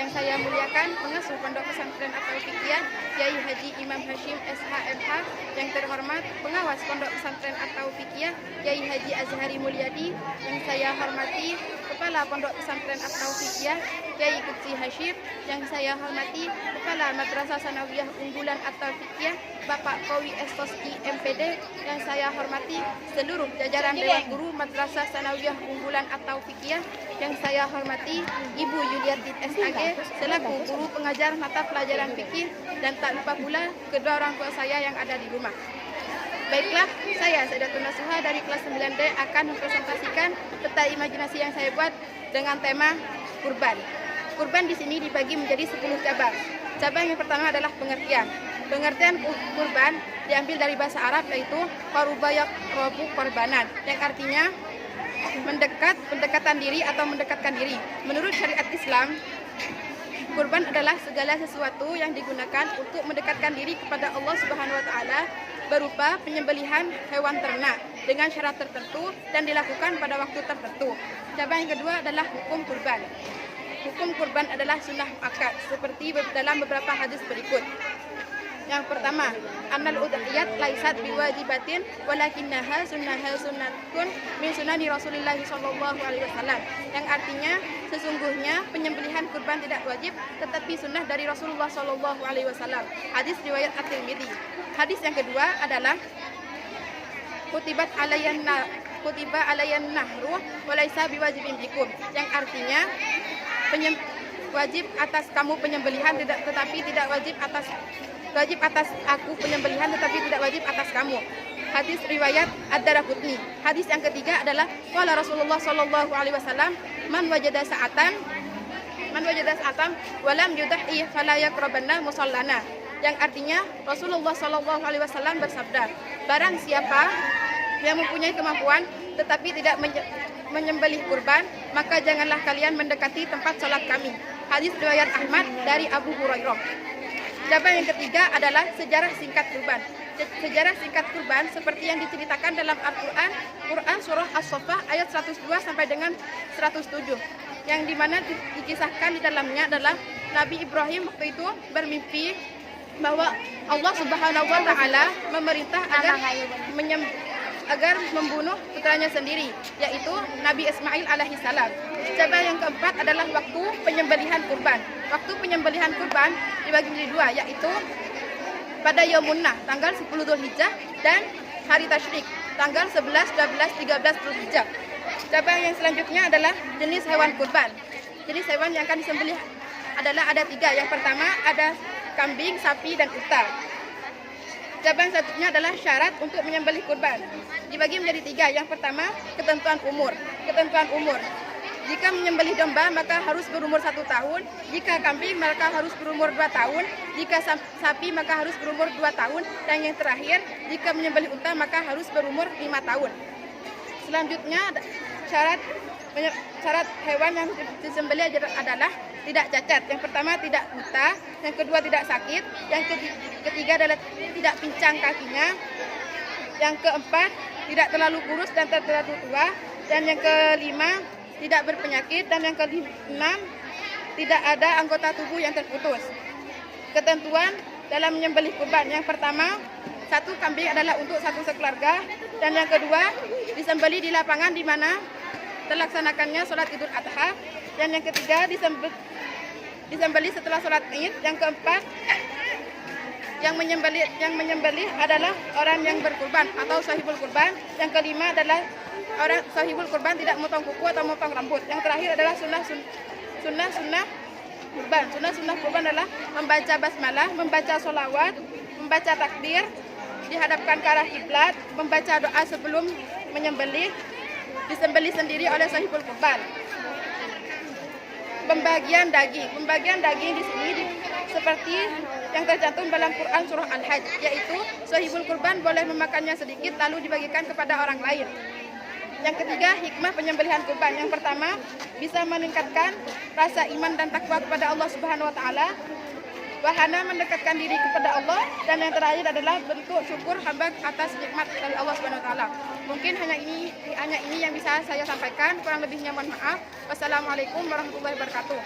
Yang saya muliakan pengasuh Pondok Pesantren At-Taufiqiyah Kyai Haji Imam Hashim SHMH, yang terhormat pengawas Pondok Pesantren At-Taufiqiyah Kyai Haji Azhari Mulyadi, yang saya hormati Kepala Pondok Pesantren At-Taufiqiyah Kyai Qudsi Hashim, yang saya hormati Kepala Madrasah Sanawiyah Unggulan At-Taufiqiyah Bapak Kowi Estoski MPD, yang saya hormati seluruh jajaran Dewan Guru Madrasah Sanawiyah Unggulan At-Taufiqiyah, yang saya hormati Ibu Yuliatin SAG selaku guru pengajar mata pelajaran fikih, dan tak lupa pula kedua orang tua saya yang ada di rumah. Baiklah, saya Saidatun Nasuha dari kelas 9D akan mempresentasikan peta imajinasi yang saya buat dengan tema kurban. Kurban di sini dibagi menjadi 10 cabang. Cabang yang pertama adalah pengertian. Pengertian kurban diambil dari bahasa Arab, yaitu qaruba yaqrabu korbanan, yang artinya pendekatan diri atau mendekatkan diri. Menurut syariat Islam, kurban adalah segala sesuatu yang digunakan untuk mendekatkan diri kepada Allah Subhanahu wa taala, berupa penyembelihan hewan ternak dengan syarat tertentu dan dilakukan pada waktu tertentu. Cabang yang kedua adalah hukum kurban. Hukum kurban adalah sunnah muakkad seperti dalam beberapa hadis berikut. Yang pertama, annal udhiyat laisat biwajibatin walakinnaha sunnatun min sunani Rasulillah sallallahu alaihi wasallam, yang artinya sesungguhnya penyembelihan kurban tidak wajib tetapi sunnah dari Rasulullah sallallahu alaihi wasallam. Hadis riwayat At-Tirmidzi. Hadis yang kedua adalah kutiba alayyan nahru walaisa biwajibin bikum, yang artinya wajib atas kamu penyembelihan tetapi tidak wajib atas aku penyembelihan tetapi tidak wajib atas kamu. Hadis riwayat Ad-Daraqutni. Hadis yang ketiga adalah qala Rasulullah sallallahu alaihi wasallam man wajada sa'atan wa lam yudhi fala yaqrabanna musallana, yang artinya Rasulullah sallallahu alaihi wasallam bersabda, barang siapa yang mempunyai kemampuan tetapi tidak menyembelih kurban, maka janganlah kalian mendekati tempat salat kami. Hadis riwayat Ahmad dari Abu Hurairah. Cabang yang ketiga adalah sejarah singkat kurban. Sejarah singkat kurban seperti yang diceritakan dalam Al-Quran, surah As-Saffah ayat 102 sampai dengan 107, yang dimana dikisahkan di dalamnya adalah Nabi Ibrahim waktu itu bermimpi bahwa Allah Subhanahu wa taala memerintah agar membunuh putranya sendiri, yaitu Nabi Ismail alaihissalam. Cabang yang keempat adalah waktu penyembelihan kurban. Waktu penyembelihan kurban dibagi menjadi dua, yaitu pada Yaumun Nah, tanggal 10 Dzulhijjah, dan hari Tasyrik, tanggal 11, 12, 13 Dzulhijjah. Cabang yang selanjutnya adalah jenis hewan kurban. Jenis hewan yang akan disembelih adalah ada 3. Yang pertama ada kambing, sapi, dan unta. Cabang selanjutnya adalah syarat untuk menyembelih kurban. Dibagi menjadi 3. Yang pertama, ketentuan umur. Jika menyembelih domba maka harus berumur 1 tahun. Jika kambing maka harus berumur 2 tahun. Jika sapi maka harus berumur 2 tahun. Dan yang terakhir, jika menyembelih unta maka harus berumur 5 tahun. Selanjutnya, syarat hewan yang disembelih adalah tidak cacat. Yang pertama, tidak buta. Yang kedua, tidak sakit. Yang ketiga adalah tidak pincang kakinya. Yang keempat, tidak terlalu kurus dan terlalu tua. Dan yang kelima, tidak berpenyakit. Dan yang keenam, tidak ada anggota tubuh yang terputus. Ketentuan dalam menyembelih kurban: yang pertama, 1 kambing adalah untuk 1 sekeluarga. Dan yang kedua, disembelih di lapangan di mana terlaksanakannya sholat Idul Adha. Dan yang ketiga, disembelih setelah sholat Id. Yang keempat, yang menyembelih adalah orang yang berkurban atau sahibul kurban. Yang kelima adalah orang sahibul kurban tidak memotong kuku atau memotong rambut. Yang terakhir adalah sunnah kurban. Sunnah kurban adalah membaca basmalah, membaca sholawat, membaca takbir, dihadapkan ke arah kiblat, membaca doa sebelum menyembelih, disembelih sendiri oleh sahibul kurban. Pembagian daging di sini seperti yang tercantum dalam Quran surah Al-Hajj, yaitu sahibul kurban boleh memakannya sedikit lalu dibagikan kepada orang lain. Yang ketiga, hikmah penyembelihan kurban. Yang pertama, bisa meningkatkan rasa iman dan takwa kepada Allah Subhanahu wa taala, wahana mendekatkan diri kepada Allah, dan yang terakhir adalah bentuk syukur hamba atas nikmat dari Allah Subhanahu wa taala. Mungkin hanya ini yang bisa saya sampaikan, kurang lebihnya mohon maaf. Wassalamualaikum warahmatullahi wabarakatuh.